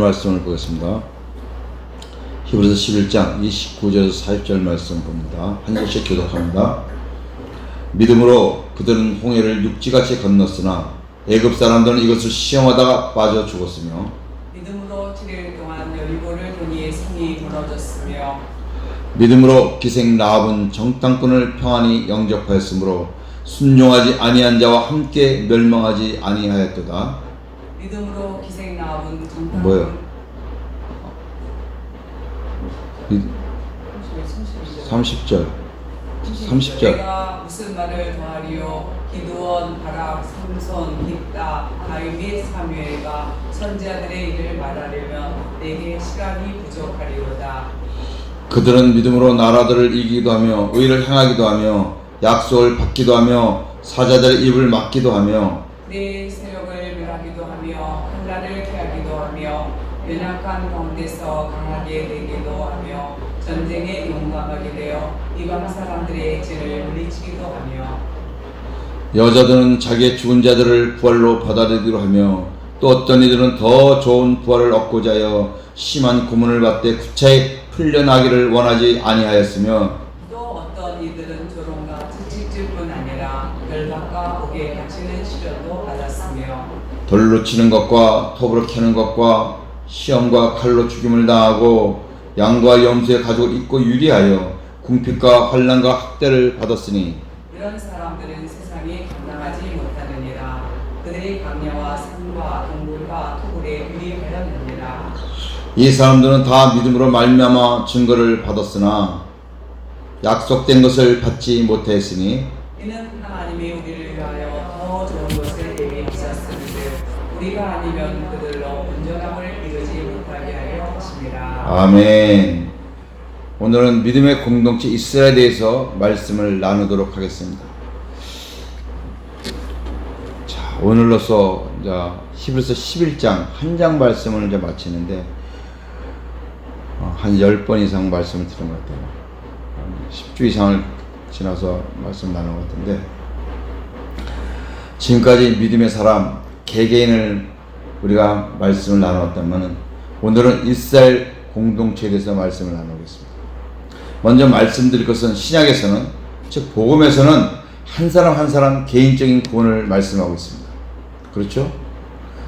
말씀을 보겠습니다. 히브리서 11장 29절에서 40절 말씀 봅니다. 한 절씩 교독합니다. 믿음으로 그들은 홍해를 육지같이 건넜으나 애굽 사람들은 이것을 시험하다가 빠져 죽었으며 믿음으로 7일 동안 여리고를 도니 성이 무너졌으며 믿음으로 기생 라합은 정탐꾼을 평안히 영접하였으므로 순종하지 아니한 자와 함께 멸망하지 아니하였도다. 믿음으로 기생 라합은 정탐꾼 뭐예요? 30절. 내가 무슨 말을 더하리요? 기드온, 바락, 삼손, 깁다, 다윗, 사무엘과 선지자들의 일을 말하려면 내게 시간이 부족하리로다. 그들은 믿음으로 나라들을 이기기도 하며 의를 행하기도 하며 약속을 받기도 하며 사자들의 입을 막기도 하며 내 세력을 멸하기도 하며 한나를 피하기도 하며 연약한 가운데서 강하게 되기도 하며 전쟁에 용감하게 되어 이방 사람들의 죄를 물리치기도 하며 여자들은 자기의 죽은 자들을 부활로 받아들이기도 하며 또 어떤 이들은 더 좋은 부활을 얻고자 하여 심한 고문을 받되 구차히 풀려나기를 원하지 아니하였으며 또 어떤 이들은 조롱과 채찍질뿐 아니라 열박과 옥에 갇히는 시련도 받았으며 돌로 치는 것과 톱으로 캐는 것과 시험과 칼로 죽임을 당하고 양과 염소의 가죽을 입고 유리하여 궁핍과 환난과 학대를 받았으니 이런 사람들은 세상이 감당하지 못하느니라. 그들의 강야와 산과 동굴과 토굴에 유리하였느니라. 이 사람들은 다 믿음으로 말미암아 증거를 받았으나 약속된 것을 받지 못하였으니 이는 하나님이 우리를 위하여 더 좋은 것을 예비하셨으는데 우리가 아니면 그들로 온전함을 이루지 못하게 하여 하심이라. 아멘. 오늘은 믿음의 공동체 이스라엘에 대해서 말씀을 나누도록 하겠습니다. 자, 오늘로서 이제 히브리서 11장 한 장 말씀을 이제 마치는데 한 10번 이상 말씀을 들은 것 같아요. 10주 이상을 지나서 말씀 나눈 것 같은데 지금까지 믿음의 사람 개개인을 우리가 말씀을 나누었다면 오늘은 이스라엘 공동체에 대해서 말씀을 나누겠습니다. 먼저 말씀드릴 것은 신약에서는 즉 복음에서는 한 사람 한 사람 개인적인 구원을 말씀하고 있습니다. 그렇죠?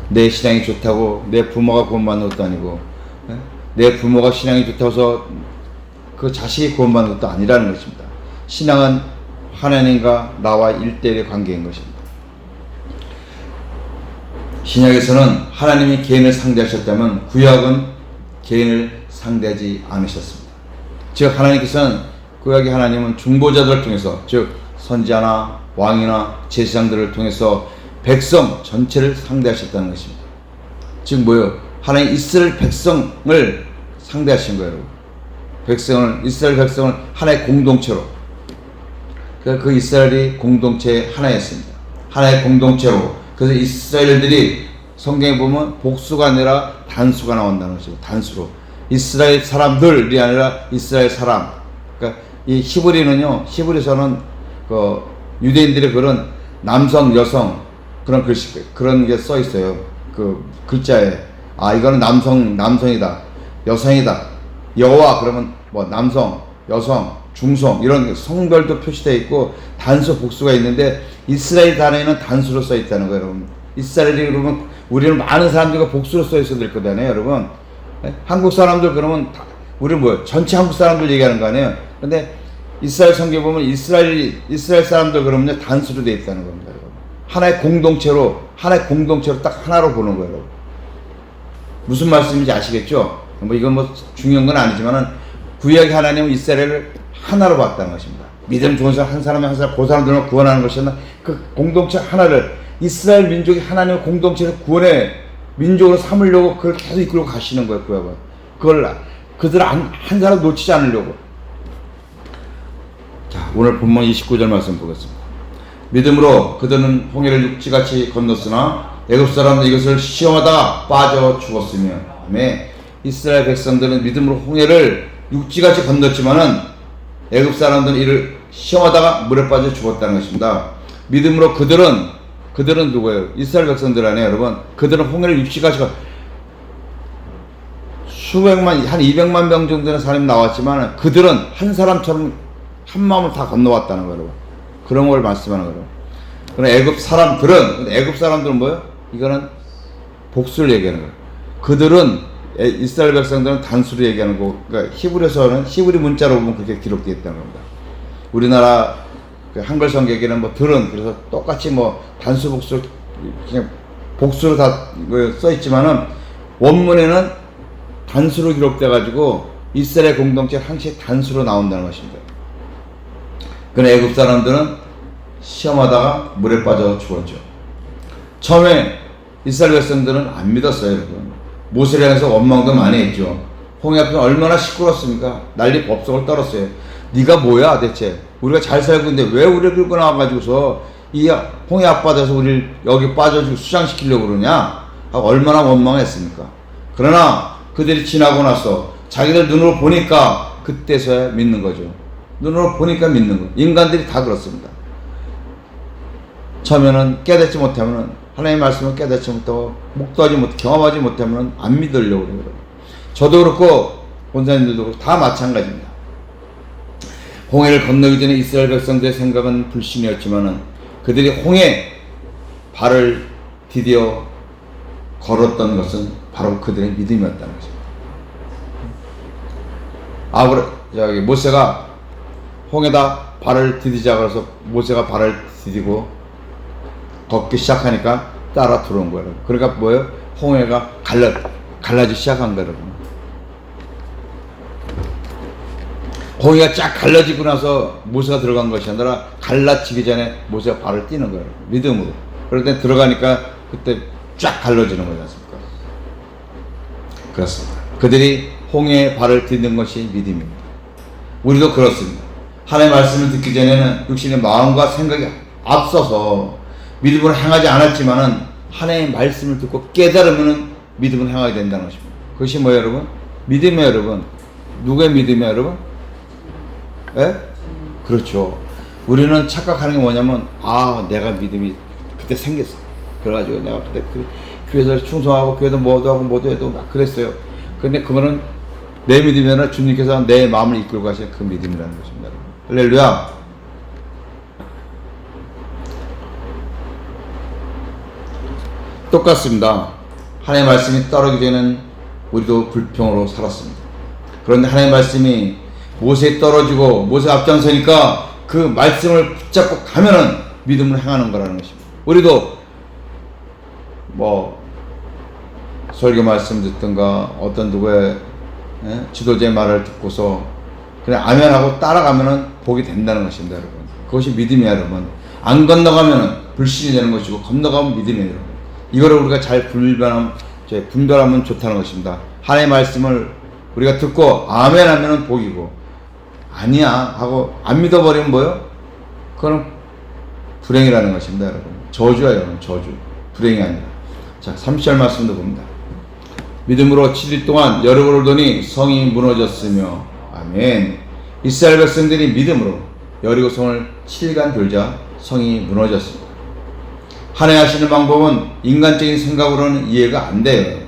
내 신앙이 좋다고 내 부모가 구원받는 것도 아니고 내 부모가 신앙이 좋다고 해서 그 자식이 구원받는 것도 아니라는 것입니다. 신앙은 하나님과 나와 1대1의 관계인 것입니다. 신약에서는 하나님이 개인을 상대하셨다면 구약은 개인을 상대하지 않으셨습니다. 즉 하나님께서는 구약의 하나님은 중보자들을 통해서 즉 선지자나 왕이나 제사장들을 통해서 백성 전체를 상대하셨다는 것입니다. 즉 뭐예요? 하나님 이스라엘 백성을 상대하신 거예요. 여러분. 이스라엘 백성을 하나의 공동체로 그 이스라엘이 공동체의 하나였습니다. 하나의 공동체로 그래서 이스라엘들이 성경에 보면 복수가 아니라 단수가 나온다는 것이죠. 단수로 이스라엘 사람들이 아니라 이스라엘 사람. 그러니까 이 히브리는요. 히브리서는 그 유대인들의 그런 남성, 여성 그런 글씨 그런 게 써 있어요. 그 글자에 이거는 남성이다, 여성이다. 여호와 그러면 뭐 남성, 여성, 중성 이런 성별도 표시되어 있고 단수, 복수가 있는데 이스라엘 단어에는 단수로 써 있다는 거예요, 여러분. 이스라엘이 그러면 우리는 많은 사람들과 복수로 써 있어야 될 거잖아요, 여러분. 한국 사람들 그러면 우리는 뭐예요? 전체 한국 사람들 얘기하는 거 아니에요? 근데 이스라엘 성경 보면 이스라엘 사람들 그러면 단수로 되어 있다는 겁니다, 여러분. 하나의 공동체로 딱 하나로 보는 거예요, 여러분. 무슨 말씀인지 아시겠죠? 뭐 이건 뭐 중요한 건 아니지만은 구약의 하나님은 이스라엘을 하나로 봤다는 것입니다. 믿음 좋은 사람 한 사람이 한 사람 그 사람들을 구원하는 것이었나 그 공동체 하나를 이스라엘 민족이 하나님의 공동체를 구원의 민족으로 삼으려고 그걸 계속 이끌고 가시는 거예요. 구약은 그들 한 사람 놓치지 않으려고. 자, 오늘 본문 29절 말씀 보겠습니다. 믿음으로 그들은 홍해를 육지같이 건넜으나 애굽 사람은 이것을 시험하다가 빠져 죽었으며 이스라엘 백성들은 믿음으로 홍해를 육지같이 건넜지만은 애굽 사람들은 이를 시험하다가 물에 빠져 죽었다는 것입니다. 믿음으로 그들은 누구예요? 이스라엘 백성들 아니에요, 여러분. 그들은 홍해를 육지같이 수백만, 한 200만 명 정도의 사람이 나왔지만 그들은 한 사람처럼 한 마음을 다 건너왔다는 거예요. 여러분. 그런 걸 말씀하는 거예요. 그러나 애굽 사람들은 뭐예요? 이거는 복수를 얘기하는 거예요. 그들은 이스라엘 백성들은 단수를 얘기하는 거고, 그러니까 히브리서는 히브리 문자로 보면 그렇게 기록되어 있다는 겁니다. 우리나라 그 한글 성경에는 뭐 들은 그래서 똑같이 뭐 단수 복수 그냥 복수로 다 써 있지만은 원문에는 단수로 기록돼 가지고 이스라엘 공동체 항시 단수로 나온다는 것입니다. 그러나 애굽 사람들은 시험하다가 물에 빠져 죽었죠. 처음에 이스라엘 백성들은 안 믿었어요, 여러분. 모세를 향해서 원망도 많이 했죠. 홍해 앞에서 얼마나 시끄럽습니까? 난리 법석을 떨었어요. 네가 뭐야 대체? 우리가 잘 살고 있는데 왜 우리를 끌고 나와가지고서 이 홍해 앞바다에서 우리를 여기 빠져주고 수장시키려고 그러냐? 하고 얼마나 원망했습니까? 그러나 그들이 지나고 나서 자기들 눈으로 보니까 그때서야 믿는 거죠. 눈으로 보니까 믿는 거예요. 인간들이 다 그렇습니다. 처음에는 깨닫지 못하면 하나님의 말씀을 깨닫지 못하고 목도하지 못 경험하지 못하면 안 믿으려고 그래요. 저도 그렇고 본사님들도 그렇고 다 마찬가지입니다. 홍해를 건너기 전에 이스라엘 백성들의 생각은 불신이었지만은 그들이 홍해 발을 디디어 걸었던 것은 바로 그들의 믿음이었다는 것입니다. 모세가 홍해다 발을 디디자 그래서 모세가 발을 디디고 걷기 시작하니까 따라 들어온 거예요. 그러니까 뭐예요? 홍해가 갈라지기 시작한 거예요. 홍해가 쫙 갈라지고 나서 모세가 들어간 것이 아니라 갈라지기 전에 모세가 발을 띄는 거예요. 믿음으로. 그럴 때 들어가니까 그때 쫙 갈라지는 거지 않습니까? 그렇습니다. 그들이 홍해에 발을 딛는 것이 믿음입니다. 우리도 그렇습니다. 하나님의 말씀을 듣기 전에는 육신의 마음과 생각이 앞서서 믿음으로 행하지 않았지만은 하나님의 말씀을 듣고 깨달으면은 믿음을 행하게 된다는 것입니다. 그것이 뭐예요, 여러분? 믿음이에요, 여러분. 누구의 믿음이에요, 여러분? 예? 그렇죠. 우리는 착각하는 게 뭐냐면, 내가 믿음이 그때 생겼어. 그래가지고 내가 그때 교회에서 충성하고 교회도 뭐도 하고 뭐도 해도 막 그랬어요. 근데 그거는 내 믿음이 아니라 주님께서 내 마음을 이끌고 가신 그 믿음이라는 것입니다. 할렐루야. 똑같습니다. 하나님의 말씀이 떨어지기 전에는 우리도 불평으로 살았습니다. 그런데 하나님의 말씀이 모세에 떨어지고 모세 앞장서니까 그 말씀을 붙잡고 가면은 믿음을 행하는 거라는 것입니다. 우리도 뭐 설교 말씀 듣든가 어떤 누구의 지도자의 말을 듣고서 그냥 아멘하고 따라가면은 복이 된다는 것입니다, 여러분. 그것이 믿음이야, 여러분. 안 건너가면은 불신이 되는 것이고 건너가면 믿음이에요, 여러분. 이거를 우리가 잘 분별하면 좋다는 것입니다. 하나님의 말씀을 우리가 듣고 아멘 하면은 복이고 아니야 하고 안 믿어버리면 뭐요? 그건 불행이라는 것입니다, 여러분. 저주야, 여러분. 저주. 불행이 아니라. 자, 30절 말씀도 봅니다. 믿음으로 7일 동안 여름을 오더니 성이 무너졌으며 아멘. 이스라엘 백성들이 믿음으로 여리고성을 7일간 돌자 성이 무너졌습니다. 하나님 하시는 방법은 인간적인 생각으로는 이해가 안 돼요.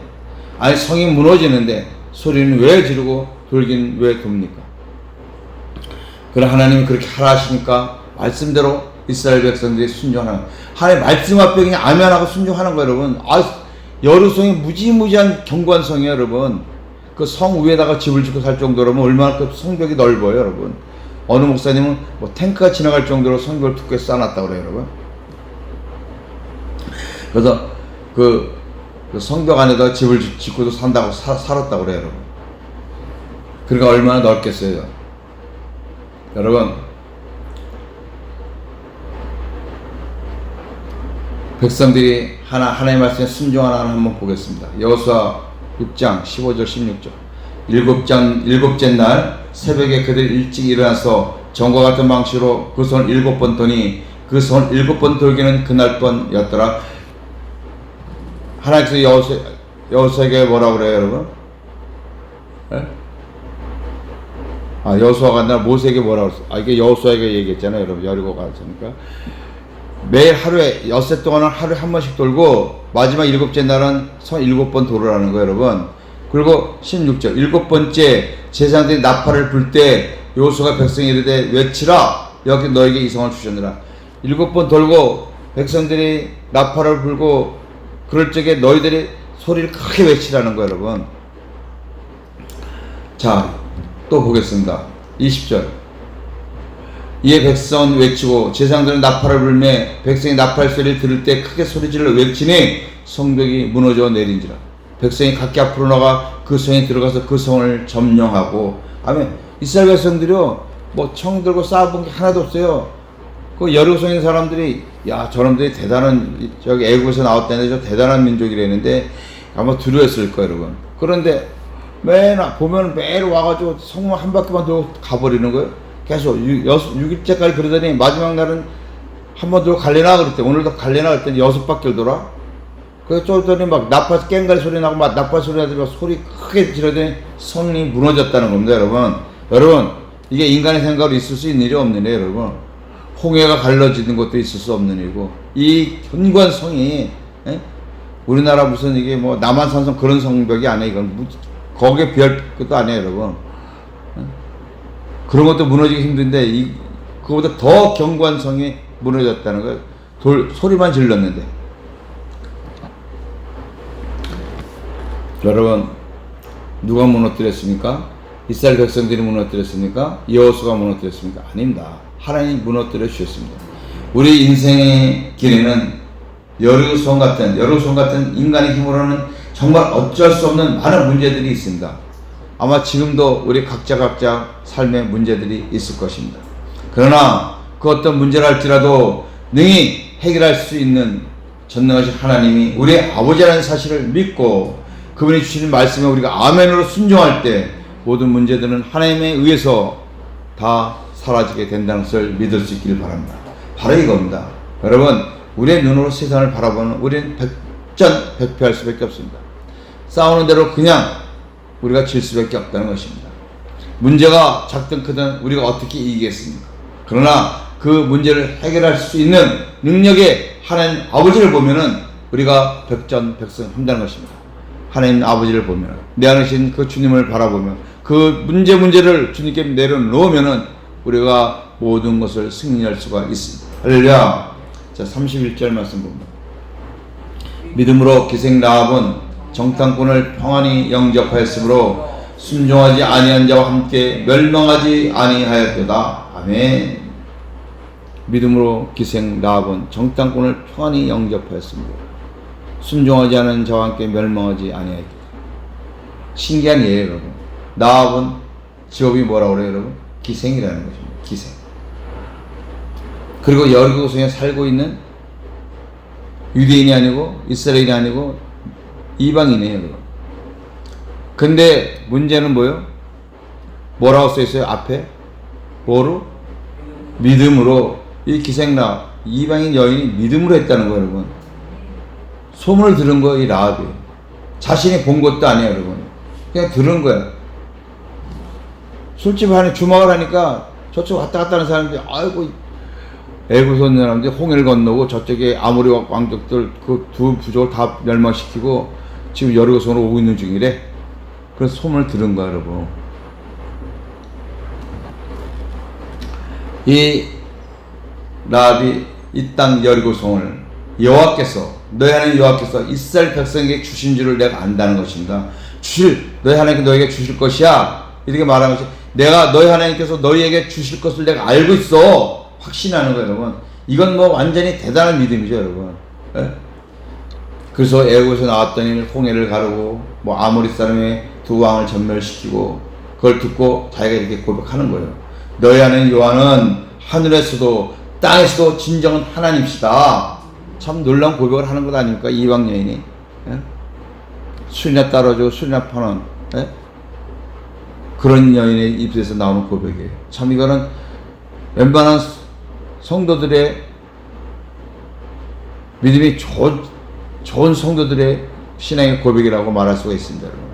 아니 성이 무너지는데 소리는 왜 지르고 돌긴 왜 돕니까? 그러나 하나님이 그렇게 하라 하시니까 말씀대로 이스라엘 백성들이 순종하는, 하나님 말씀 앞에 그냥 아멘하고 순종하는 거예요, 여러분. 여루성이 무지무지한 견고한 성이에요, 여러분. 그 성 위에다가 집을 짓고 살 정도라면 얼마나 그 성벽이 넓어요, 여러분. 어느 목사님은 뭐 탱크가 지나갈 정도로 성벽을 두껍게 쌓아놨다고 그래요, 여러분. 그래서 그 성벽 안에다 집을 짓고도 산다고 살았다고 그래요, 여러분. 그러니까 얼마나 넓겠어요, 여러분. 백성들이 하나님의 말씀에 순종하나 한번 보겠습니다. 여호수아 6장 15절 16절. 일곱째 날 새벽에 그들 일찍 일어나서 전과 같은 방식으로 그 손을 7번 도니 그 손 7번 돌기는 그날 번이었더라. 하나님께서 여호수아에게 뭐라고 그래요, 여러분? 네? 여호수아가 아니라 모세에게 뭐라고 그랬어요? 이게 여호수아에게 얘기했잖아요, 여러분. 여리고 갔으니까. 매일 하루에 엿새 동안은 하루에 한 번씩 돌고 마지막 7째 날은 손 7번 돌으라는 거예요, 여러분. 그리고 16절 일곱 번째 제사장들이 나팔을 불 때 여호수아가 백성이 이르되 외치라 여기 너에게 이 성을 주셨느라. 일곱 번 돌고 백성들이 나팔을 불고 그럴 적에 너희들이 소리를 크게 외치라는 거예요, 여러분. 자, 또 보겠습니다. 20절 이에 백성은 외치고 제사장들은 나팔을 불매 백성이 나팔 소리를 들을 때 크게 소리질러 외치니 성벽이 무너져 내린지라. 백성이 각기 앞으로 나가 그 성에 들어가서 그 성을 점령하고. 아멘. 이스라엘 백성들이요 뭐 청 들고 싸워본 게 하나도 없어요. 그 여리고성에 있는 사람들이 야 저놈들이 대단한 저기 애국에서 나왔다는데 저 대단한 민족이라는데 아마 두려웠을 거예요, 여러분. 그런데 보면 매일 와가지고 성문 한 바퀴만 돌고 가버리는 거예요. 계속 6일째까지 그러더니 마지막 날은 한 번 돌고 갈래나 그랬대. 오늘도 갈래나 그랬더니 6바퀴를 돌아. 그래서 쫄더니 막 나팔 깽가리 소리 나고 막 나팔 소리 나더니 소리 크게 지르더니 성이 무너졌다는 겁니다, 여러분. 여러분 이게 인간의 생각으로 있을 수 있는 일이 없는 일이에요, 여러분. 홍해가 갈라지는 것도 있을 수 없는 일이고 이 견고한 성이 우리나라 무슨 이게 뭐 남한산성 그런 성벽이 아니에요. 이건 거기에 비할 것도 아니에요, 여러분. 그런 것도 무너지기 힘든데 그거보다 더 견고한 성이 무너졌다는 거예요. 소리만 질렀는데. 여러분 누가 무너뜨렸습니까? 이스라엘 백성들이 무너뜨렸습니까? 여호수아가 무너뜨렸습니까? 아닙니다. 하나님이 무너뜨려 주셨습니다. 우리 인생의 길에는 여리고성 같은 인간의 힘으로는 정말 어쩔 수 없는 많은 문제들이 있습니다. 아마 지금도 우리 각자 삶의 문제들이 있을 것입니다. 그러나 그 어떤 문제를 할지라도 능히 해결할 수 있는 전능하신 하나님이 우리의 아버지라는 사실을 믿고 그분이 주시는 말씀에 우리가 아멘으로 순종할 때 모든 문제들은 하나님에 의해서 다 사라지게 된다는 것을 믿을 수 있기를 바랍니다. 바로 이겁니다. 여러분 우리의 눈으로 세상을 바라보는 우리는 백전백패할 수밖에 없습니다. 싸우는 대로 그냥 우리가 질 수밖에 없다는 것입니다. 문제가 작든 크든 우리가 어떻게 이기겠습니까? 그러나 그 문제를 해결할 수 있는 능력의 하나님 아버지를 보면은 우리가 백전백승한다는 것입니다. 하나님 아버지를 보면 내 안에 계신 그 주님을 바라보면 그 문제를 주님께 내려놓으면은 우리가 모든 것을 승리할 수가 있습니다. 할렐루야. 자, 31절 말씀 봅니다. 믿음으로 기생 라합은 정탐꾼을 평안히 영접하였으므로 순종하지 아니한 자와 함께 멸망하지 아니하였도다. 아멘. 믿음으로 기생 라합은 정탐꾼을 평안히 영접하였으므로 순종하지 않은 자와 함께 멸망하지 아니하였도다. 신기한 예예요, 여러분. 라합은 직업이 뭐라고 그래요, 여러분? 기생이라는 것입니다. 기생. 그리고 여리고성에 살고 있는 유대인이 아니고 이스라엘이 아니고 이방인이에요, 여러분. 근데 문제는 뭐예요? 뭐라고 써있어요? 앞에? 뭐로? 믿음으로. 이 기생라 이방인 여인이 믿음으로 했다는 거예요, 여러분. 소문을 들은 거예요, 이 라합이. 자신이 본 것도 아니에요, 여러분. 그냥 들은 거야. 술집 안에 주막을 하니까 저쪽 왔다 갔다 하는 사람들이 아이고 애굽에서 온 사람들이 홍해를 건너고 저쪽에 아모리 왕족들 그 두 부족을 다 멸망시키고 지금 여리고성으로 오고 있는 중이래. 그래서 소문을 들은 거야, 여러분. 이 라합이 이 땅 여리고성을 너희 하나님 여호와께서 이스라엘 백성에게 주신 줄을 내가 안다는 것입니다. 너희 하나님께 너에게 주실 것이야. 이렇게 말하는 것이 내가 너희 하나님께서 너희에게 주실 것을 내가 알고 있어. 확신하는 거예요, 여러분. 이건 뭐 완전히 대단한 믿음이죠, 여러분. 예? 그래서 애굽에서 나왔더니 홍해를 가르고 뭐 아모리 사람의 두 왕을 전멸시키고 그걸 듣고 자기가 이렇게 고백하는 거예요. 너희 하나님 여호와는 하늘에서도 땅에서도 진정한 하나님이시다. 참 놀라운 고백을 하는 것 아닙니까? 이방 여인이. 예? 술이나 따라주고 술이나 파는 예? 그런 여인의 입에서 나오는 고백이에요. 참 이거는 웬만한 성도들의 믿음이 좋은 성도들의 신앙의 고백이라고 말할 수가 있습니다, 여러분.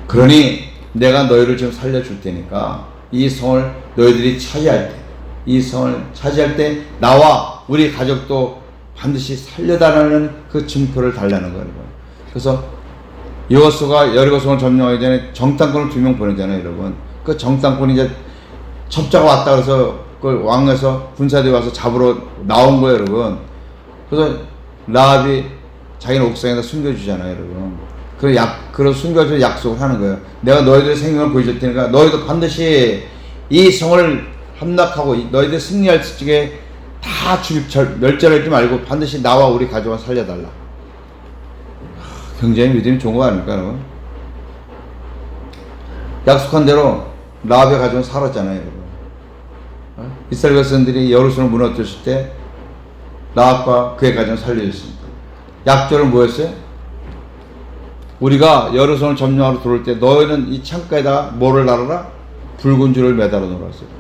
그러니 내가 너희를 지금 살려줄 테니까 이 성을 너희들이 차지할 때 나와 우리 가족도 반드시 살려달라는 그 증표를 달라는 거예요, 여러분. 그래서 여호수아가 여리고성을 점령하기 전에 정탐꾼을 2명 보내잖아요, 여러분. 그 정탐꾼이 이제 첩자가 왔다 그래서 그 왕에서 군사들이 와서 잡으러 나온 거예요, 여러분. 그래서 라합이 자기는 옥상에다 숨겨주잖아요, 여러분. 그런 숨겨줄 약속을 하는 거예요. 내가 너희들의 생명을 보여줄 테니까 너희도 반드시 이 성을 함락하고 너희들 승리할 적에 다 멸절하지 말고 반드시 나와 우리 가족을 살려달라. 굉장히 믿음이 좋은 거 아닙니까, 여러분? 약속한 대로 라합의 가족은 살았잖아요, 여러분. 이스라엘 백성들이 여루살렘을 무너뜨렸을 때 라합과 그의 가족은 살려졌습니다. 약조는 뭐였어요? 우리가 여루살렘을 점령하러 들어올 때 너희는 이 창가에다 뭐를 달아라? 붉은 줄을 매달아 놓았어요.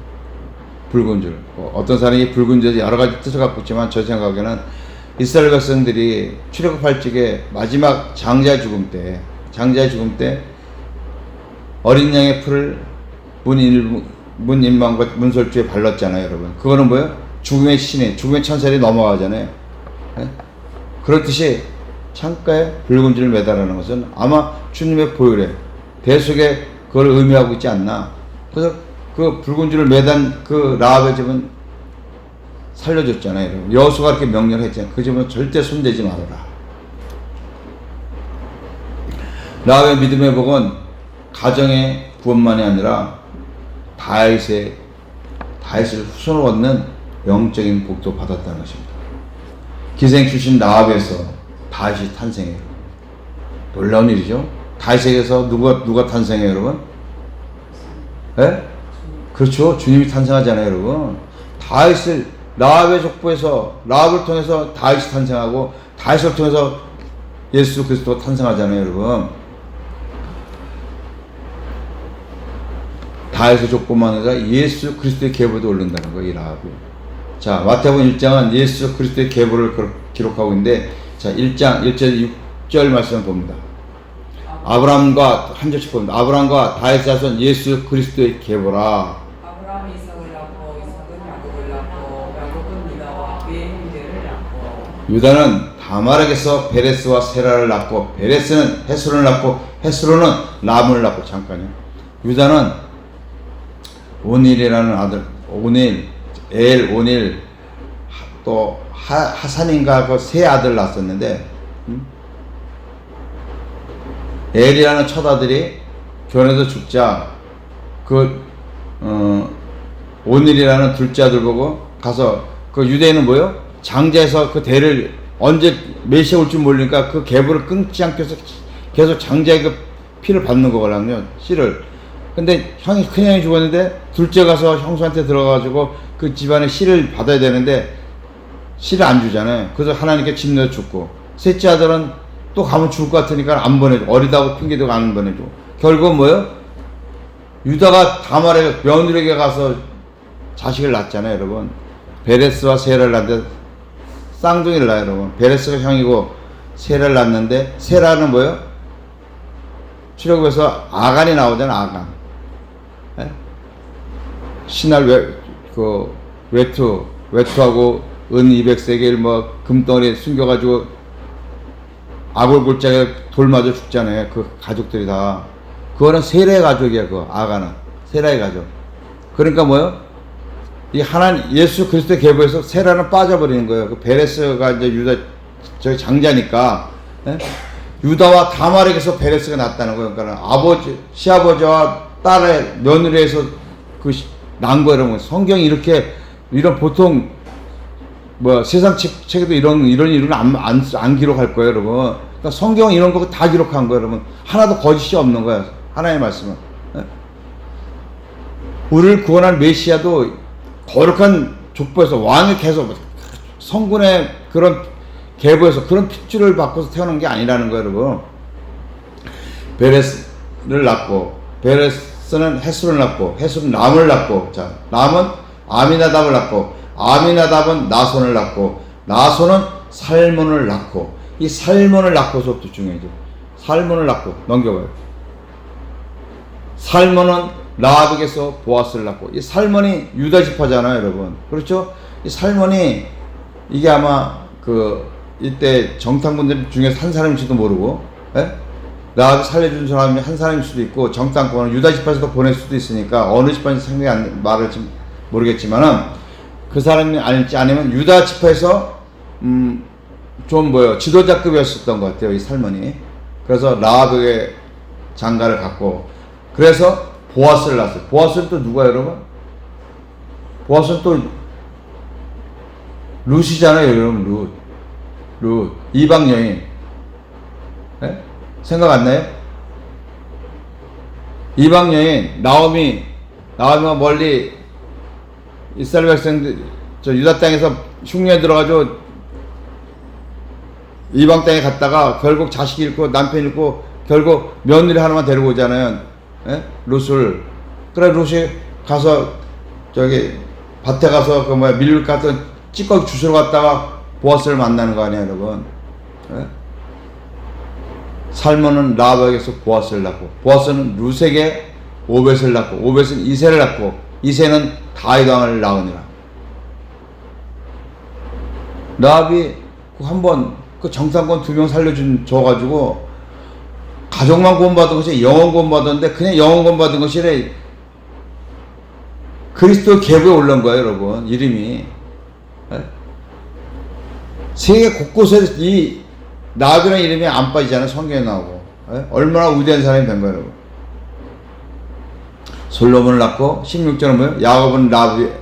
붉은 줄. 어떤 사람이 붉은 줄에 여러 가지 뜻을 갖고 있지만 저 생각에는 이스라엘 백성들이 출애굽할 적에 마지막 장자의 죽음 때 어린 양의 풀을 문 인망과 문설주에 발랐잖아요, 여러분. 그거는 뭐예요? 죽음의 신이, 죽음의 천사들이 넘어가잖아요. 네? 그렇듯이 창가에 붉은 줄을 매달아는 것은 아마 주님의 보혈에 대속에 그걸 의미하고 있지 않나. 그래서 그 붉은 줄을 매단 그 라합의 집은 살려줬잖아요, 여러분. 여호수아가 이렇게 명령을 했잖아요. 그 집은 절대 손대지 말아라. 라합의 믿음의 복은 가정의 구원만이 아니라 다윗을 후손을 얻는 영적인 복도 받았다는 것입니다. 기생 출신 라합에서 다윗이 탄생해요. 놀라운 일이죠. 다윗에게서 누가 탄생해요, 여러분? 예? 그렇죠. 주님이 탄생하잖아요, 여러분. 라합의 족보에서 라합을 통해서 다윗이 탄생하고 다윗을 통해서 예수 그리스도가 탄생하잖아요, 여러분. 다윗의 족보만 아니라 예수 그리스도의 계보도 오른다는 거예요, 이 라합이. 자, 마태복음 1장은 예수 그리스도의 계보를 기록하고 있는데, 자, 1장 1절 6절 말씀을 봅니다. 아브라함과 한 절씩 봅니다. 아브라함과 다윗의 자손 예수 그리스도의 계보라. 아브라함이 이삭을 낳고 이삭은 야곱을 낳고 야곱은 유다와 그의 형제를 낳고 유다는 다말에게서 베레스와 세라를 낳고 베레스는 헤스론을 낳고 헤스론은 람을 낳고. 잠깐요. 유다는 오닐이라는 아들, 오닐 또 하산인가 그 세 아들 낳았었는데, 엘이라는 첫 아들이 교회에서 죽자 오닐이라는 둘째 아들 보고 가서, 그 유대인은 뭐요? 장자에서 그 대를 언제 메시아 올 줄 모르니까 그 계보를 끊지 않고 계속 장자의 그 피를 받는 거거든요, 씨를. 근데 큰 형이 죽었는데 둘째 가서 형수한테 들어가가지고 그 집안의 씨를 받아야 되는데 씨를 안 주잖아요. 그래서 하나님께 집 내어 죽고, 셋째 아들은 또 가면 죽을 것 같으니까 안 보내줘. 어리다고 핑계대고 안 보내줘. 결국은 뭐예요? 유다가 다말의 며느리에게 가서 자식을 낳았잖아요, 여러분. 베레스와 세라를 낳는데 쌍둥이를 낳아요, 여러분. 베레스가 형이고 세라를 낳는데, 세라는 뭐예요? 출애굽에서 아간이 나오잖아, 아간. 예? 신할 외투하고 은 200세겔 금덩어리에 숨겨가지고 아골골짜기에 돌 맞아 죽잖아요. 그 가족들이 다. 그거는 세라의 가족이야, 그거. 아간은. 세라의 가족. 그러니까 뭐요? 이 예수 그리스도의 계보에서 세라는 빠져버리는 거예요. 그 베레스가 이제 유다, 저기 장자니까. 예? 유다와 다말에게서 베레스가 났다는 거예요. 그러니까 시아버지와 딸의 며느리에서 난 거예요. 성경이 이런 보통, 세상 책에도 이런 일은 안 기록할 거예요, 여러분. 그러니까 성경은 이런 거 다 기록한 거예요, 여러분. 하나도 거짓이 없는 거예요, 하나님의 말씀은. 예? 우리를 구원할 메시아도 거룩한 족보에서 왕이 계속 성군의 그런 계보에서 그런 핏줄을 바꿔서 태어난 게 아니라는 거예요, 여러분. 베레스를 낳고, 베레스는 헤스론을 낳고, 헤스론은 람을 낳고, 자, 람은 아미나답을 낳고, 아미나답은 나손을 낳고, 나손은 살몬을 낳고, 이 살몬을 낳고서부터 중요해져. 살몬을 낳고, 넘겨봐요. 살몬은 라합에게서 보아스를 낳고, 이 살몬이 유다 지파잖아요, 여러분. 그렇죠? 이 살몬이, 이게 아마 이때 정탐꾼들 중에서 한 사람일지도 모르고, 예? 라합이 살려준 사람이 한 사람일 수도 있고 정탐꾼은 유다 지파에서도 보낼 수도 있으니까 어느 지파인지 생각이 안 말을지 모르겠지만은 그 사람이 아닐지 아니면 유다 지파에서 좀 지도자급이었었던 것 같아요, 이 살몬이. 그래서 라합에게 장가를 갖고 그래서 보아스를 낳았어요. 보아스는 또 누가 여러분? 보아스는 또 룻이잖아요, 여러분. 룻 이방 여인. 네? 생각 안 나요? 이방 여인 나오미가 멀리 이스라엘 백성들 저 유다 땅에서 흉년에 들어가지고 이방 땅에 갔다가 결국 자식 잃고 남편 잃고 결국 며느리 하나만 데리고 오잖아요. 예? 룻을. 그래 룻이 가서 저기 밭에 가서 밀 같은 찌꺼기 주스러 갔다가 보아스를 만나는 거 아니에요, 여러분. 예? 살몬은 라합에게서 보아스를 낳고 보아스는 룻에게 오벳을 낳고 오벳은 이새를 낳고 이새는 다윗 왕을 낳으니라. 라합이 한번 그 정탐꾼 2명 줘가지고 가족만 구원받은 것이 영원 구원받았는데 그냥 영원 구원받은 것이 아니라 그리스도 계보에 올라온 거예요, 여러분. 이름이. 세계 곳곳에 이 라합이라는 이름이 안 빠지잖아요, 성경에 나오고. 얼마나 위대한 사람이 된 거예요, 여러분. 솔로몬을 낳고 16절은 뭐예요? 야곱은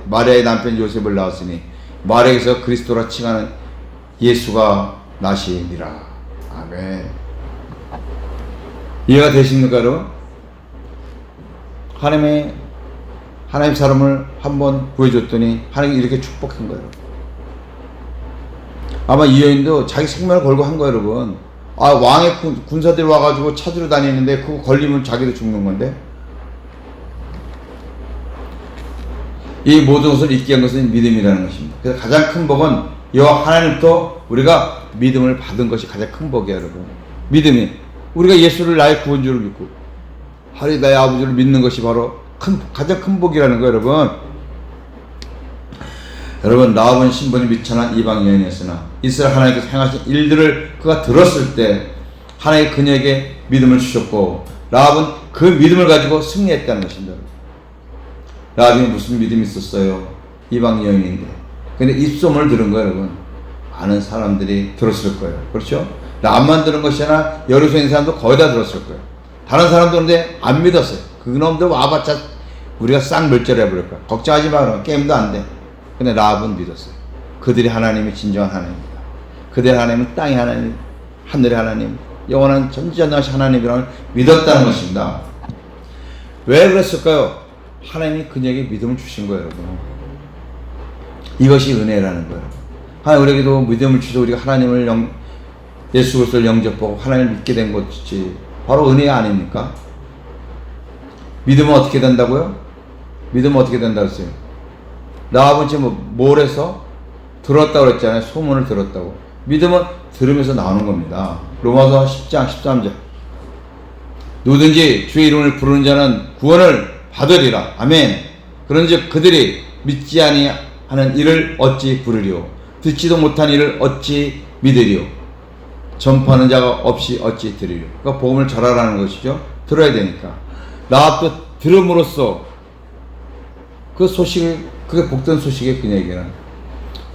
마리아의 남편 요셉을 낳았으니 마리아에서 그리스도라 칭하는 예수가 나시니라. 아멘. 이해가 되십니까, 여러분? 하나님 사람을 한번 구해줬더니 하나님이 이렇게 축복한 거예요. 아마 이 여인도 자기 생명을 걸고 한 거예요, 여러분. 왕의 군사들이 와가지고 찾으러 다니는데 그거 걸리면 자기도 죽는 건데. 이 모든 것을 잊게 한 것은 믿음이라는 것입니다. 그래서 가장 큰 복은 여호와 하나님부터 우리가 믿음을 받은 것이 가장 큰 복이에요, 여러분. 믿음이. 우리가 예수를 나의 구원주를 믿고 하나님 나의 아버지를 믿는 것이 바로 가장 큰 복이라는 거예요, 여러분. 여러분, 라합은 신분이 미천한 이방 여인이었으나 이스라엘 하나님께서 행하신 일들을 그가 들었을 때 하나님 그녀에게 믿음을 주셨고 라합은 그 믿음을 가지고 승리했다는 것입니다. 라합이 무슨 믿음이 있었어요? 이방 여인인데. 근데 입소문을 들은 거예요, 여러분. 많은 사람들이 들었을 거예요. 그렇죠? 라합만 들은 것이 아니라 여리고에 사람도 거의 다 들었을 거예요. 다른 사람도 근데 안 믿었어요. 그놈들 와봤자 우리가 싹 멸절해버릴 거야. 걱정하지 마. 게임도 안 돼. 근데 라합은 믿었어요. 그들이 하나님이 진정한 하나님입니다. 그들의 하나님은 땅의 하나님, 하늘의 하나님, 영원한 전지전능하신 하나님이라고 믿었다는 것입니다. 왜 그랬을까요? 하나님이 그녀에게 믿음을 주신 거예요, 여러분. 이것이 은혜라는 거예요. 하나님 우리에게도 믿음을 주셔서 우리가 하나님을 예수 그리스도를 영접하고 하나님을 믿게 된 것이지 바로 은혜 아닙니까? 믿음은 어떻게 된다고요? 믿음은 어떻게 된다고 했어요? 라합은 지금 뭘 해서? 들었다고 그랬잖아요. 소문을 들었다고. 믿음은 들으면서 나오는 겁니다. 로마서 10장 13절. 누구든지 주의 이름을 부르는 자는 구원을 받으리라. 아멘. 그런즉 그들이 믿지 아니하는 이를 어찌 부르리오? 듣지도 못한 이를 어찌 믿으리오? 전파하는 자가 없이 어찌 들으리오? 그러니까 복음을 전하라는 것이죠. 들어야 되니까. 라합도 들음으로써 그 소식을 그게 복된 소식이에요, 그녀에게는.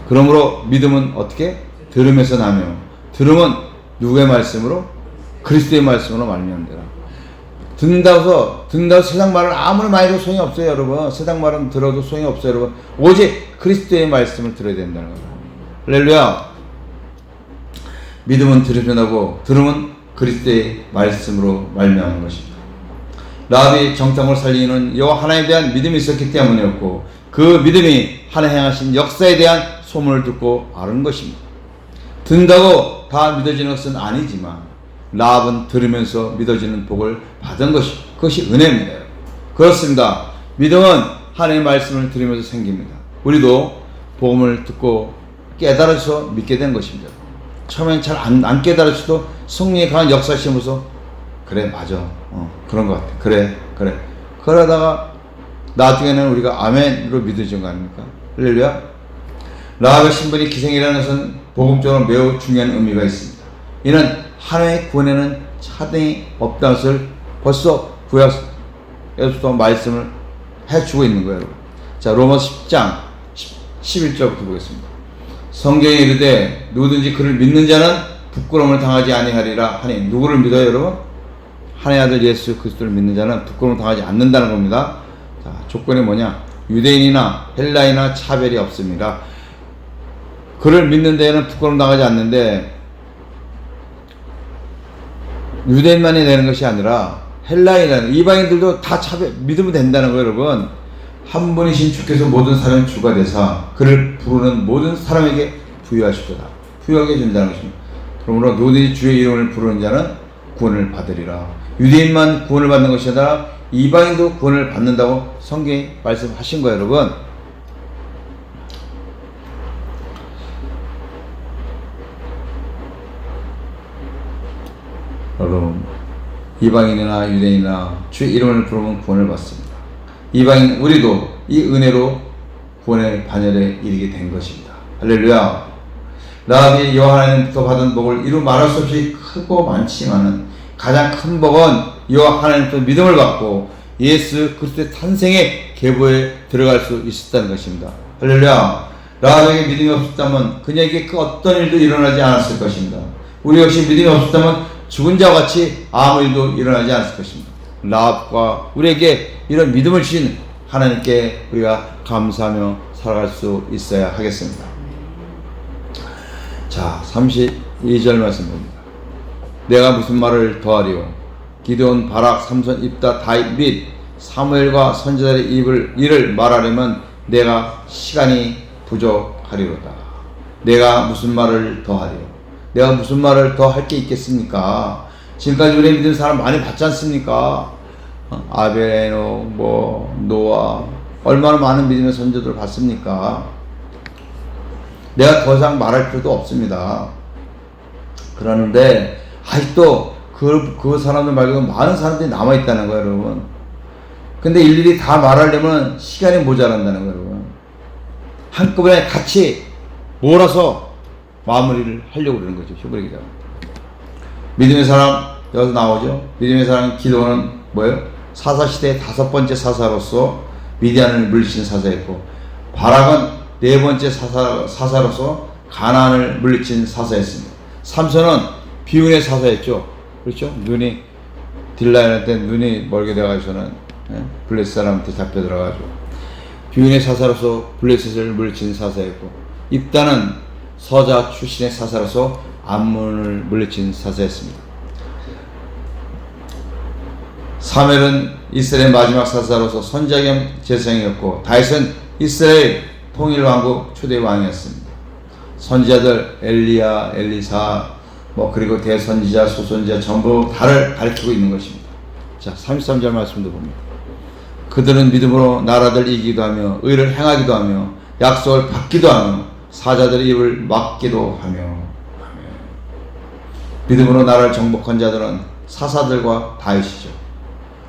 그러므로 믿음은 어떻게? 들으면서 나며 들음은 누구의 말씀으로? 그리스도의 말씀으로 말미암는다. 듣는다고 세상 말을 아무리 많이 들어도 소용이 없어요, 여러분. 세상 말은 들어도 소용이 없어요, 여러분. 오직 그리스도의 말씀을 들어야 된다는 거예요. 할렐루야. 믿음은 들으면 하고 들음은 그리스도의 말씀으로 말미암는 것입니다. 라합이 정탐을 살리는 여호와 하나님에 대한 믿음이 있었기 때문이었고 그 믿음이 하나님 행하신 역사에 대한 소문을 듣고 아는 것입니다. 듣는다고 다 믿어지는 것은 아니지만 라합은 들으면서 믿어지는 복을 받은 그것이 은혜입니다. 그렇습니다. 믿음은 하나님의 말씀을 들으면서 생깁니다. 우리도 복음을 듣고 깨달아서 믿게 된 것입니다. 처음엔 잘 안 깨달았어도 성령의 강한 역사시면서 그래 맞아 그런 것 같아 그래 그러다가 나중에는 우리가 아멘으로 믿어진 거 아닙니까? 할렐루야. 라합의 신분이 기생이라는 것은 복음적으로 매우 중요한 의미가 있습니다. 이는 하나님의 구원에는 차등이 없다는 것을 벌써 구약에서부터 말씀을 해주고 있는 거예요. 자, 로마서 10장 11절부터 보겠습니다. 성경에 이르되 누구든지 그를 믿는 자는 부끄러움을 당하지 아니하리라 하니, 누구를 믿어요 여러분? 하나님의 아들 예수 그리스도를 믿는 자는 부끄러움을 당하지 않는다는 겁니다. 자, 조건이 뭐냐? 유대인이나 헬라인이나 차별이 없습니다. 그를 믿는 데에는 부끄러움 당하지 않는데, 유대인만이 되는 것이 아니라 헬라인이나 이방인들도 다 믿으면 된다는 거예요 여러분. 한 분이신 주께서 모든 사람의 주가 되사 그를 부르는 모든 사람에게 부여하시도다. 부여하게 준다는 것입니다. 그러므로 누구든지 주의 이름을 부르는 자는 구원을 받으리라. 유대인만 구원을 받는 것이 아니라 이방인도 구원을 받는다고 성경이 말씀하신 거예요 여러분. 여러분, 이방인이나 유대인이나 주의 이름을 부르면 구원을 받습니다. 이방인 우리도 이 은혜로 구원의 반열에 이르게 된 것입니다. 할렐루야. 라합이 여호와 하나님부터 받은 복을 이루 말할 수 없이 크고 많지만은 가장 큰 복은 여호와 하나님부터 믿음을 받고 예수 그리스도의 탄생의 계보에 들어갈 수 있었다는 것입니다. 할렐루야. 라합에게 믿음이 없었다면 그녀에게 그 어떤 일도 일어나지 않았을 것입니다. 우리 역시 믿음이 없었다면 죽은 자와 같이 아무 일도 일어나지 않았을 것입니다. 라합과 우리에게 이런 믿음을 주신 하나님께 우리가 감사하며 살아갈 수 있어야 하겠습니다. 자, 32절 말씀 봅니다. 내가 무슨 말을 더하리요? 기드온, 바락, 삼손, 입다, 다윗 및 사무엘과 선지자들의 일을 말하려면 내가 시간이 부족하리로다. 내가 무슨 말을 더하리요? 내가 무슨 말을 더 할 게 있겠습니까? 지금까지 우리 믿은 사람 많이 봤지 않습니까? 아벨, 노아, 얼마나 많은 믿음의 선조들을 봤습니까? 내가 더 이상 말할 필요도 없습니다. 그러는데 아직도 그 사람들 말고 많은 사람들이 남아있다는 거예요 여러분. 근데 일일이 다 말하려면 시간이 모자란다는 거예요 여러분. 한꺼번에 같이 몰아서 마무리를 하려고 그러는 거죠. 히브리 기자. 믿음의 사람 여기서 나오죠. 믿음의 사람 기도는 뭐예요? 사사시대의 5번째 사사로서 미디안을 물리친 사사였고, 바락은 4번째 사사로서 가나안을 물리친 사사였습니다. 삼손은 비운의 사사였죠. 그렇죠? 눈이 딜라인한테 눈이 멀게 돼가지고는 블레셋 사람한테 잡혀 들어가죠. 비운의 사사로서 블레셋을 물리친 사사였고, 입다는 서자 출신의 사사로서 암몬을 물리친 사사였습니다. 사무엘은 이스라엘 마지막 사사로서 선지자 겸 제사장이었고, 다윗은 이스라엘 통일 왕국 초대 왕이었습니다. 선지자들 엘리야, 엘리사, 그리고 대선지자, 소선지자 전부 다를 가리키고 있는 것입니다. 자, 33절 말씀도 봅니다. 그들은 믿음으로 나라들 이기기도 하며 의를 행하기도 하며 약속을 받기도 하며 사자들의 입을 막기도 하며. 믿음으로 나라를 정복한 자들은 사사들과 다윗이죠.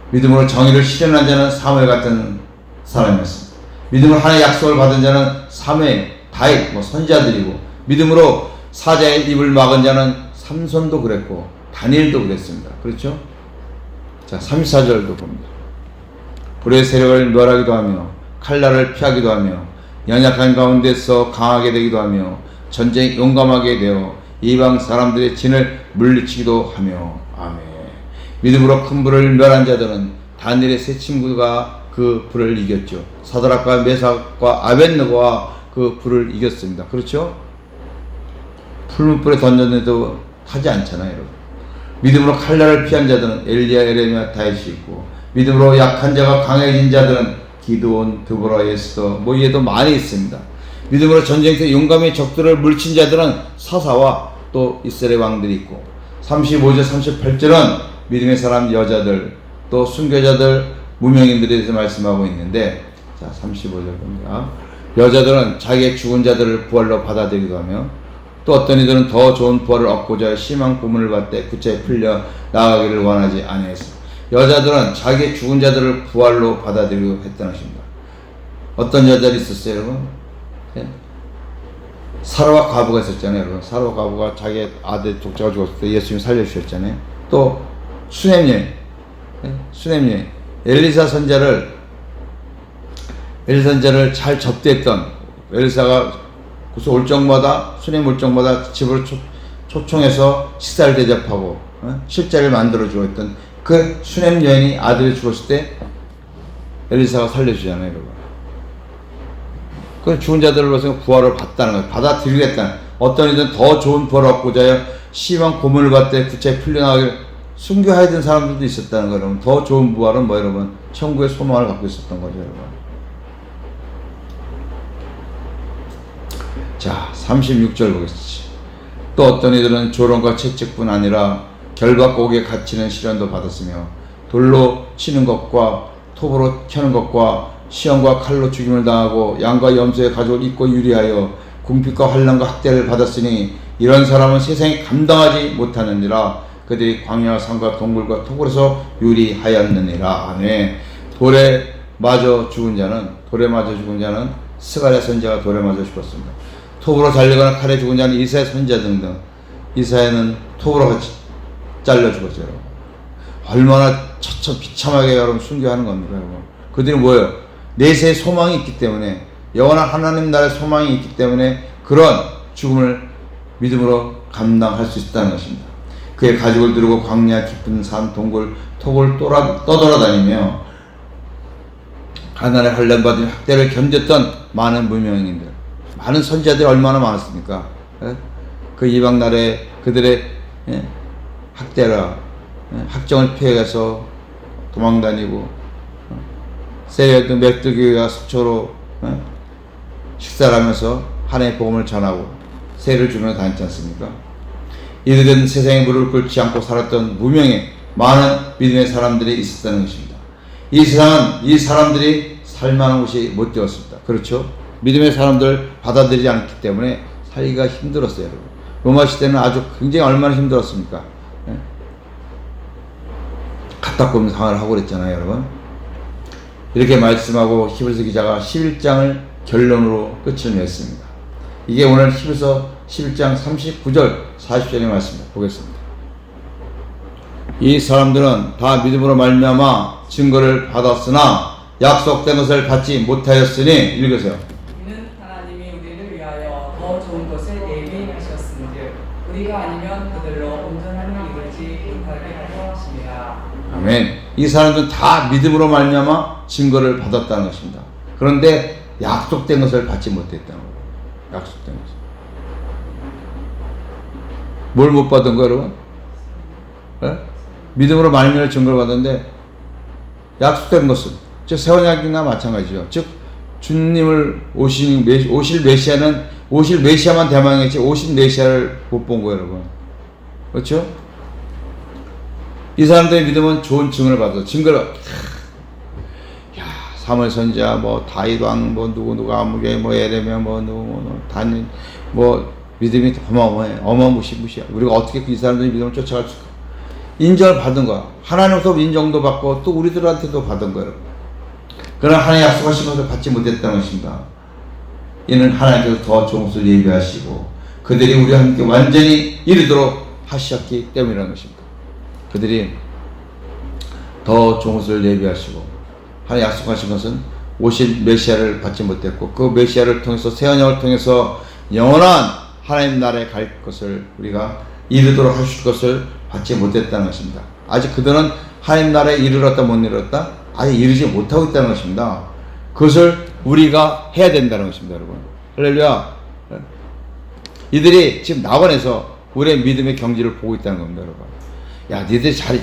믿음으로 정의를 실현한 자는 사무엘 같은 사람이었습니다. 믿음으로 하나님의 약속을 받은 자는 사무엘, 다윗, 선지자들이고, 믿음으로 사자의 입을 막은 자는 삼손도 그랬고 다니엘도 그랬습니다. 그렇죠? 자, 34절도 봅니다. 불의 세력을 멸하기도 하며 칼날을 피하기도 하며 연약한 가운데서 강하게 되기도 하며 전쟁에 용감하게 되어 이방 사람들의 진을 물리치기도 하며. 아멘. 믿음으로 큰 불을 멸한 자들은 다니엘의 세 친구가 그 불을 이겼죠. 사드락과 메삭과 아벳느고가 그 불을 이겼습니다. 그렇죠? 풀무불에 던졌는데도 타지 않잖아요 여러분. 믿음으로 칼날을 피한 자들은 엘리야, 에레미야, 다윗이 있고, 믿음으로 약한 자가 강해진 자들은 기드온, 드보라, 예스더, 얘도 많이 있습니다. 믿음으로 전쟁터 용감히 적들을 물친 자들은 사사와 또 이스라엘 왕들이 있고, 35절 38절은 믿음의 사람 여자들, 또 순교자들, 무명인들에 대해서 말씀하고 있는데, 자, 35절 봅니다. 여자들은 자기의 죽은 자들을 부활로 받아들이기도 하며, 또 어떤 이들은 더 좋은 부활을 얻고자 심한 고문을 받되 구차에 풀려 나아가기를 원하지 아니했습니다. 여자들은 자기의 죽은 자들을 부활로 받아들이고 했다는 것입니다. 어떤 여자들이 있었어요 여러분? 사라와 과부가 있었잖아요 여러분. 사라와 과부가 자기 아들 독자가 죽었을 때 예수님이 살려주셨잖아요. 또 수냄여인, 수냄여인 엘리사 선자를 잘 접대했던, 엘리사가 그래서 올 적마다 수냄 올 적마다 집으로 초청해서 식사를 대접하고 실자를 만들어주고 했던 그 수냄 여인이 아들이 죽었을 때 엘리사가 살려주잖아요, 여러분. 그 죽은 자들을 위해서 부활을 받다는 거예요. 받아들이겠다는, 어떤 이든 더 좋은 부활을 얻고자 하여 심한 고문을 받되 구차히 풀려나가길 순교해야 되는 사람들도 있었다는 거예요, 여러분. 더 좋은 부활은 뭐, 여러분? 천국의 소망을 갖고 있었던 거죠, 여러분. 자, 36절 보겠습니다. 또 어떤 이들은 조롱과 채찍뿐 아니라 결박곡에 갇히는 시련도 받았으며 돌로 치는 것과 톱으로 켜는 것과 시험과 칼로 죽임을 당하고 양과 염소의 가죽을 입고 유리하여 궁핍과 환난과 학대를 받았으니 이런 사람은 세상에 감당하지 못하느니라. 그들이 광야와 산과 동굴과 토굴에서 유리하였느니라. 아멘. 돌에 맞아 죽은 자는 스가랴 선지자가 돌에 맞아 죽었습니다. 톱으로 잘리거나 칼에 죽은 자는 이사야 선지자 등등. 이사야는 톱으로 같이 잘려 죽었어요. 얼마나 비참하게 여러분 순교하는 겁니다, 여러분. 그들이 뭐예요? 내세의 소망이 있기 때문에, 영원한 하나님 나라의 소망이 있기 때문에 그런 죽음을 믿음으로 감당할 수 있다는 것입니다. 그의 가죽을 두르고 광야 깊은 산 동굴 톡을 떠돌아다니며 가난에 환난받으며 학대를 견뎠던 많은 무명인들, 많은 선지자들이 얼마나 많았습니까? 그 이방 나라에 그들의 학대라 학정을 피해가서 도망다니고 세례도 메뚜기와 속초로 식사를 하면서 하나님의 복음을 전하고 세를 주며 다녔지 않습니까? 이들은 세상에 무릎을 꿇지 않고 살았던 무명의 많은 믿음의 사람들이 있었다는 것입니다. 이 세상은 이 사람들이 살만한 곳이 못 되었습니다. 그렇죠? 믿음의 사람들을 받아들이지 않기 때문에 살기가 힘들었어요, 여러분. 로마 시대는 아주 굉장히 얼마나 힘들었습니까? 갖다 꼽는 상황을 하고 그랬잖아요, 여러분. 이렇게 말씀하고 히브리서 기자가 11장을 결론으로 끝을 냈습니다. 이게 오늘 히브리서 11장 39절 40절의 말씀입니다. 보겠습니다. 이 사람들은 다 믿음으로 말미암아 증거를 받았으나 약속된 것을 받지 못하였으니, 읽으세요. 이는 하나님이 우리를 위하여 더 좋은 것을 예비하셨은즉 우리가 아니면 그들로 온전함을 이루지 못하게 하려 하심이라. 아멘. 이 사람들은 다 믿음으로 말미암아 증거를 받았다는 것입니다. 그런데 약속된 것을 받지 못했다는 거예요. 약속된 것. 뭘 못 받은 거예요, 여러분? 믿음으로 말미암아 증거를 받았는데 약속된 것은, 즉 세원약이나 마찬가지죠. 즉 주님을 오실 메시아는 오실 메시아만 대망했지 오실 메시아를 못 본 거예요, 여러분. 그렇죠? 이 사람들의 믿음은 좋은 증언을 받아서 증거를, 사무엘 선지자, 뭐 다윗 왕, 뭐 누가 아무개, 뭐 예레미야, 뭐 누구, 다니엘, 뭐 믿음이 어마어마해, 어마무시무시해. 우리가 어떻게 이 사람들의 믿음을 쫓아갈 수 있을까? 인정을 받은 거야. 하나님으로부터 인정도 받고 또 우리들한테도 받은 거예요. 그러나 하나님 약속하신 것을 받지 못했다는 것입니다. 이는 하나님께서 더 좋은 것을 예비하시고 그들이 우리와 함께 완전히 이르도록 하셨기 때문이라는 것입니다. 그들이 더 좋은 것을 예비하시고 하나님 약속하신 것은 오실 메시아를 받지 못했고 그 메시아를 통해서 새 언약을 통해서 영원한 하나님 나라에 갈 것을 우리가 이르도록 하실 것을 받지 못했다는 것입니다. 아직 그들은 하나님 나라에 이르렀다 못 이르렀다 아직 이르지 못하고 있다는 것입니다. 그것을 우리가 해야 된다는 것입니다, 여러분. 할렐루야. 이들이 지금 낙원에서 우리의 믿음의 경지를 보고 있다는 겁니다, 여러분. 야, 니들이 잘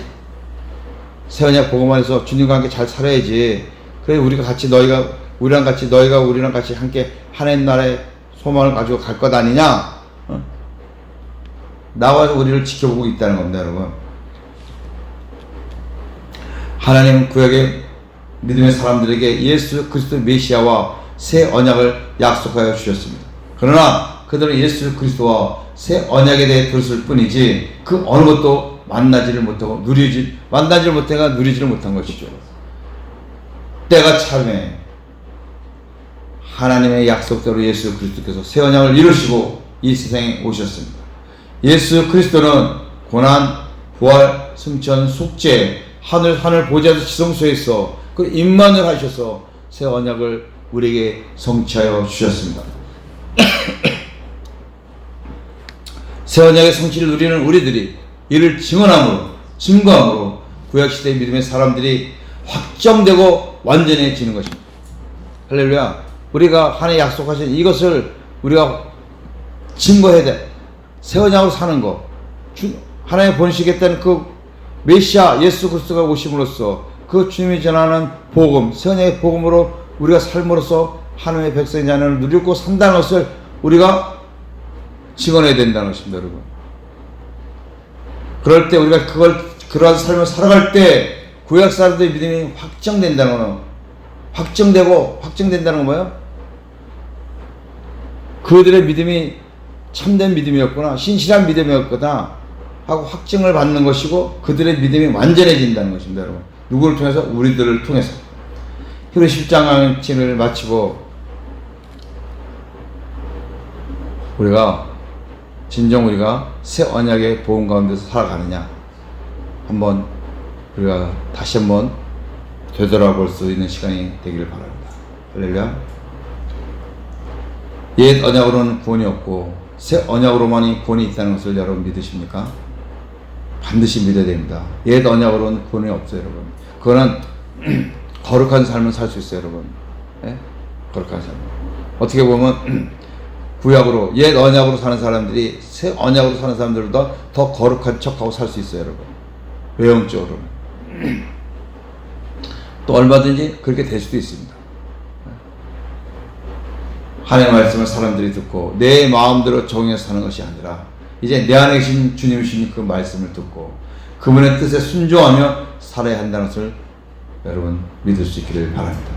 새 언약 복음만 해서 주님과 함께 잘 살아야지. 그래 우리랑 같이 너희가 우리랑 같이 함께 하나님 나라의 소망을 가지고 갈 것 아니냐? 나와서 우리를 지켜보고 있다는 겁니다, 여러분. 하나님은 구약의 믿음의 사람들에게 예수 그리스도 메시아와 새 언약을 약속하여 주셨습니다. 그러나 그들은 예수 그리스도와 새 언약에 대해 들었을 뿐이지 그 어느 것도 만나지를 못하고 만나지를 못해가 누리지를 못한 것이죠. 때가 참에 하나님의 약속대로 예수 그리스도께서 새 언약을 이루시고 이 세상에 오셨습니다. 예수 그리스도는 고난, 부활, 승천, 속죄, 하늘 보좌에서 지성소에서 그 임만을 하셔서 새 언약을 우리에게 성취하여 주셨습니다. 새 언약의 성취를 누리는 우리들이 이를 증거함으로 구약시대의 믿음의 사람들이 확정되고 완전해지는 것입니다. 할렐루야. 우리가 하나님 약속하신 이것을 우리가 증거해야 돼. 새 언약으로 사는 거. 하나님 보내시겠다는 그 메시아 예수 그리스도가 오심으로써 그 주님이 전하는 복음, 새 언약의 복음으로 우리가 삶으로써 하나님의 백성의 자녀를 누리고 산다는 것을 우리가 증언해야 된다는 것입니다, 여러분. 그럴 때 우리가 그러한 삶을 살아갈 때 구약 사람들의 믿음이 확정된다는 거는 확정된다는 건 뭐예요? 그들의 믿음이 참된 믿음이었구나, 신실한 믿음이었구나 하고 확증을 받는 것이고 그들의 믿음이 완전해진다는 것입니다, 여러분. 누구를 통해서? 우리들을 통해서. 히브리 10장을 마치고 우리가 새 언약의 복음 가운데서 살아가느냐 한번 우리가 다시 한번 되돌아볼 수 있는 시간이 되기를 바랍니다. 할렐루야. 옛 언약으로는 구원이 없고 새 언약으로만이 구원이 있다는 것을 여러분 믿으십니까? 반드시 믿어야 됩니다. 옛 언약으로는 구원이 없어요, 여러분. 그거는 거룩한 삶을 살 수 있어요, 여러분. 예? 거룩한 삶. 어떻게 보면 구약으로 옛 언약으로 사는 사람들이 새 언약으로 사는 사람들보다 더 거룩한 척하고 살 수 있어요, 여러분. 외형적으로는. 또 얼마든지 그렇게 될 수도 있습니다. 하나님의 말씀을 사람들이 듣고 내 마음대로 정해서 사는 것이 아니라 이제 내 안에 계신 주님이신 그 말씀을 듣고 그분의 뜻에 순종하며 살아야 한다는 것을 여러분 믿을 수 있기를 바랍니다.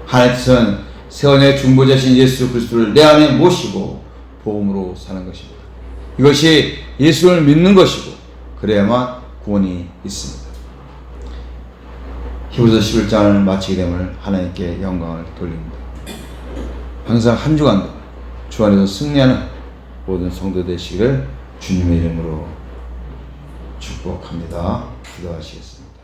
하나님의 뜻은 새 언약의 중보자신 예수 그리스도를 내 안에 모시고 복음으로 사는 것입니다. 이것이 예수를 믿는 것이고 그래야만 구원이 있습니다. 히브리서 11장을 마치게 됨을 하나님께 영광을 돌립니다. 항상 한 주간도 주 안에서 승리하는 모든 성도 되시기를 주님의 이름으로 축복합니다. 기도하시겠습니다.